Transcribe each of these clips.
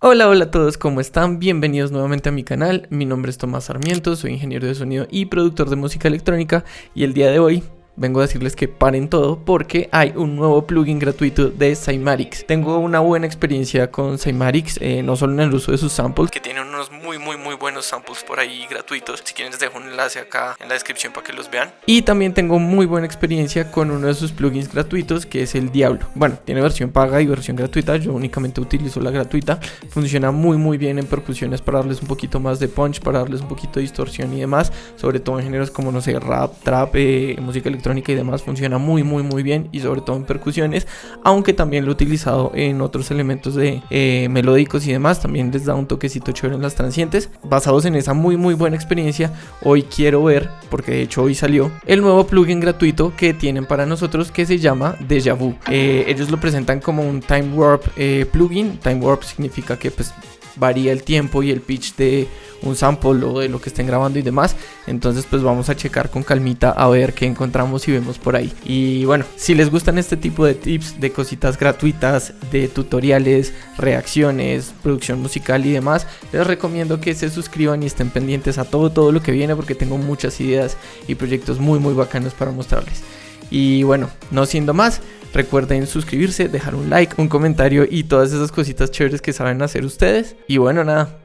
Hola, hola a todos, ¿cómo están? Bienvenidos nuevamente a mi canal. Mi nombre es Tomás Sarmiento, soy ingeniero de sonido y productor de música electrónica y el día de hoy vengo a decirles que paren todo porque hay un nuevo plugin gratuito de Cymatics. Tengo una buena experiencia con Cymatics, no solo en el uso de sus samples, que tienen unos muy buenos samples por ahí gratuitos. Si quieren les dejo un enlace acá en la descripción para que los vean. Y también tengo muy buena experiencia con uno de sus plugins gratuitos, que es el Diablo. Bueno, tiene versión paga y versión gratuita, yo únicamente utilizo la gratuita. Funciona muy bien en percusiones para darles un poquito más de punch, para darles un poquito de distorsión y demás, sobre todo en géneros como, no sé, rap, trap, música electrónica y demás. Funciona muy bien, y sobre todo en percusiones, aunque también lo he utilizado en otros elementos de melódicos y demás. También les da un toquecito chévere en las transientes. Basados en esa muy buena experiencia, hoy quiero ver, porque de hecho hoy salió el nuevo plugin gratuito que tienen para nosotros, que se llama Deja Vu. Ellos lo presentan como un Time Warp plugin. Time Warp significa que pues varía el tiempo y el pitch de un sample o de lo que estén grabando y demás. Entonces pues vamos a checar con calmita a ver qué encontramos y vemos por ahí. Y bueno, si les gustan este tipo de tips, de cositas gratuitas, de tutoriales, reacciones, producción musical y demás, les recomiendo que se suscriban y estén pendientes a todo lo que viene, porque tengo muchas ideas y proyectos muy bacanos para mostrarles. Y bueno, no siendo más, recuerden suscribirse, dejar un like, un comentario y todas esas cositas chéveres que saben hacer ustedes. Y bueno, nada,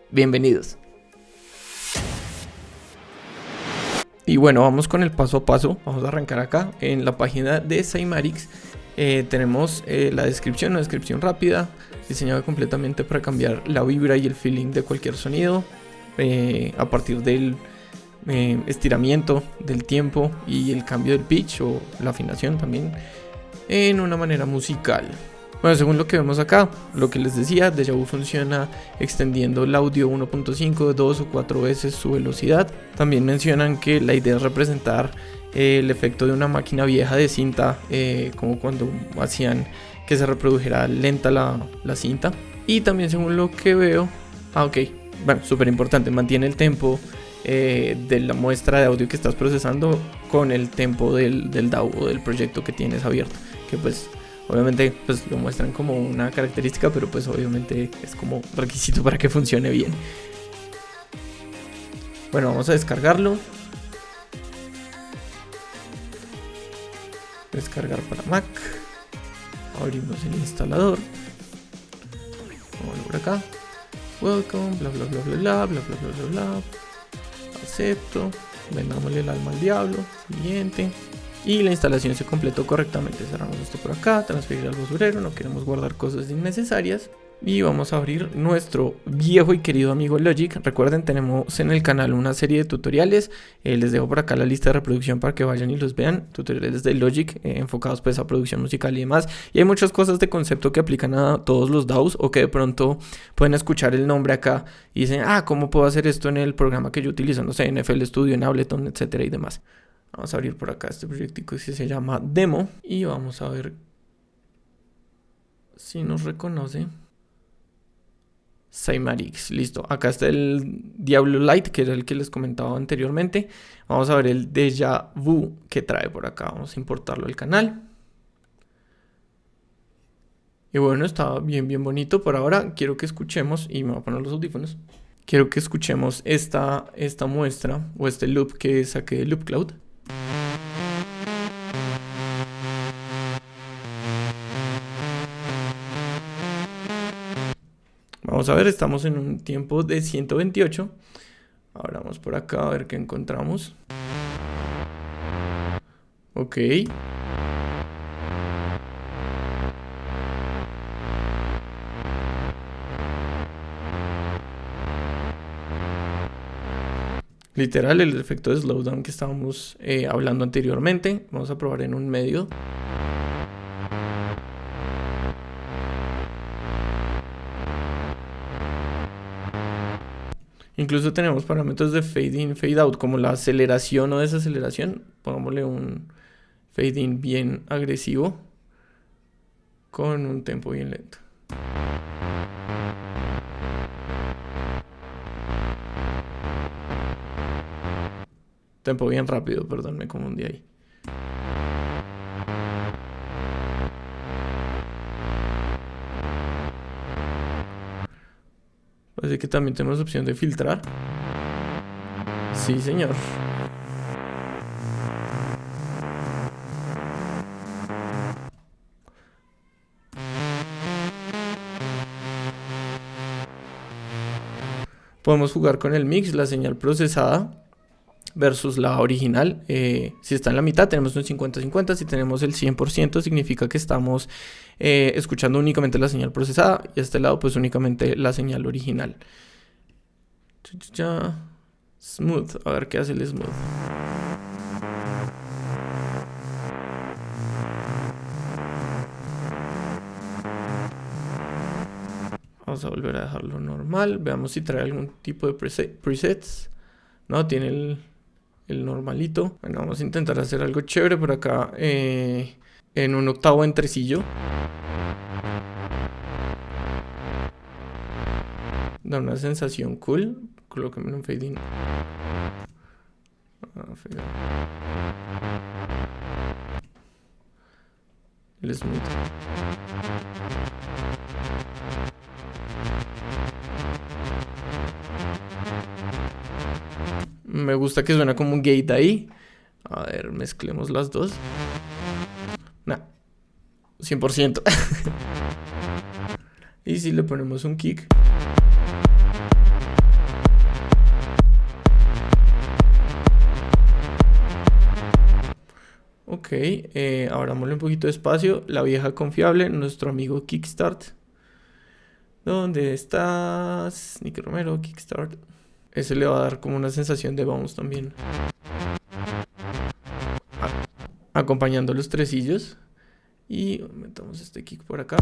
bienvenidos. Y bueno, vamos con el paso a paso. Vamos a arrancar acá en la página de Cymatics. Tenemos la descripción, una descripción rápida, diseñada completamente para cambiar la vibra y el feeling de cualquier sonido, a partir del estiramiento del tiempo y el cambio del pitch o la afinación también, en una manera musical. Bueno, según lo que vemos acá, lo que les decía, Deja Vu funciona extendiendo el audio 1.5, 2 o 4 veces su velocidad. También mencionan que la idea es representar el efecto de una máquina vieja de cinta, como cuando hacían que se reprodujera lenta la cinta. Y también, según lo que veo, bueno, súper importante, mantiene el tempo de la muestra de audio que estás procesando con el tempo del DAW o del proyecto que tienes abierto, que pues obviamente pues lo muestran como una característica, pero pues obviamente es como requisito para que funcione bien. Bueno, vamos a descargarlo. Descargar para Mac. Abrimos el instalador. Vamos por acá. Welcome, bla. Acepto. Vendámosle el alma al diablo. Siguiente. Y la instalación se completó correctamente. Cerramos esto por acá. Transferir al basurero. No queremos guardar cosas innecesarias. Y vamos a abrir nuestro viejo y querido amigo Logic. Recuerden, tenemos en el canal una serie de tutoriales. Les dejo por acá la lista de reproducción para que vayan y los vean. Tutoriales de Logic enfocados pues a producción musical y demás. Y hay muchas cosas de concepto que aplican a todos los DAWs, o que de pronto pueden escuchar el nombre acá y dicen, ¿cómo puedo hacer esto en el programa que yo utilizo? No sé, en FL Studio, en Ableton, etcétera y demás. Vamos a abrir por acá este proyectico que se llama Demo. Y vamos a ver si nos reconoce. Cymatics, listo. Acá está el Diablo Lite, que era el que les comentaba anteriormente. Vamos a ver el Deja Vu que trae por acá. Vamos a importarlo al canal. Y bueno, está bien bonito. Por ahora quiero que escuchemos, y me voy a poner los audífonos. Quiero que escuchemos esta muestra o este loop que saqué de Loop Cloud. Vamos a ver, estamos en un tiempo de 128. Ahora vamos por acá a ver qué encontramos. Ok. Literal, el efecto de slowdown que estábamos hablando anteriormente. Vamos a probar en un medio. Incluso tenemos parámetros de fade in, fade out, como la aceleración o desaceleración. Pongámosle un fade in bien agresivo con un tempo bien lento. Tempo bien rápido, perdón, me confundí ahí. Así que también tenemos opción de filtrar. Sí, señor. Podemos jugar con el mix, la señal procesada versus la original. Si está en la mitad tenemos un 50-50, si tenemos el 100% significa que estamos escuchando únicamente la señal procesada, y a este lado pues únicamente la señal original. Smooth, a ver qué hace el smooth. Vamos a volver a dejarlo normal. Veamos si trae algún tipo de presets. No, tiene el normalito. Bueno, vamos a intentar hacer algo chévere por acá. En un octavo en tresillo. Da una sensación cool. Colóquenme un fade in. El smooth. Me gusta que suena como un gate ahí. A ver, mezclemos las dos. Nah, 100%. Y si le ponemos un kick. Ok, ahora dámosle un poquito de espacio. La vieja confiable, nuestro amigo Kickstart. ¿Dónde estás? Nicky Romero, Kickstart. Ese le va a dar como una sensación de bounce también. Acompañando los tresillos. Y metamos este kick por acá.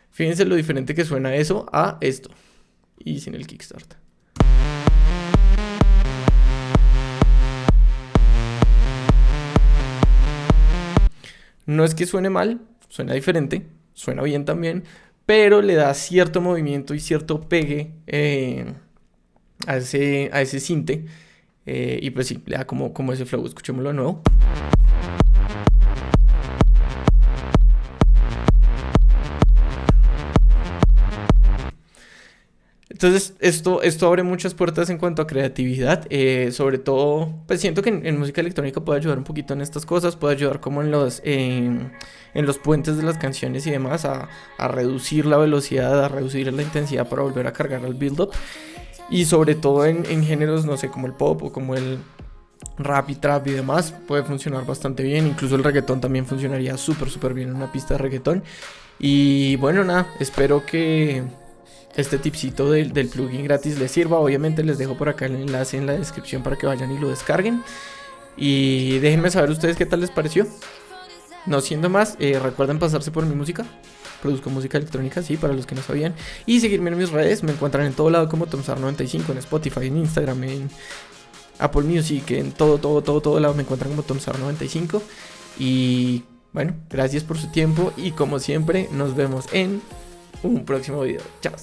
Fíjense lo diferente que suena eso a esto. Y sin el kickstart. No es que suene mal, suena diferente, suena bien también, pero le da cierto movimiento y cierto pegue a ese sinte. Y pues sí, le da como ese flow. Escuchémoslo de nuevo. Entonces esto abre muchas puertas en cuanto a creatividad, sobre todo pues siento que en música electrónica puede ayudar un poquito en estas cosas, puede ayudar como en los puentes de las canciones y demás a reducir la velocidad, a reducir la intensidad para volver a cargar el build up, y sobre todo en géneros no sé como el pop o como el rap y trap y demás puede funcionar bastante bien. Incluso el reggaetón también funcionaría súper bien en una pista de reggaetón. Y bueno, nada, espero que este tipcito del plugin gratis les sirva. Obviamente les dejo por acá el enlace en la descripción para que vayan y lo descarguen. Y déjenme saber ustedes qué tal les pareció. No siendo más, recuerden pasarse por mi música. Produzco música electrónica, sí, para los que no sabían. Y seguirme en mis redes. Me encuentran en todo lado como TomSar95, en Spotify, en Instagram, en Apple Music, en todo lado me encuentran como TomSar95. Y bueno, gracias por su tiempo. Y como siempre, nos vemos en un próximo video. Chao.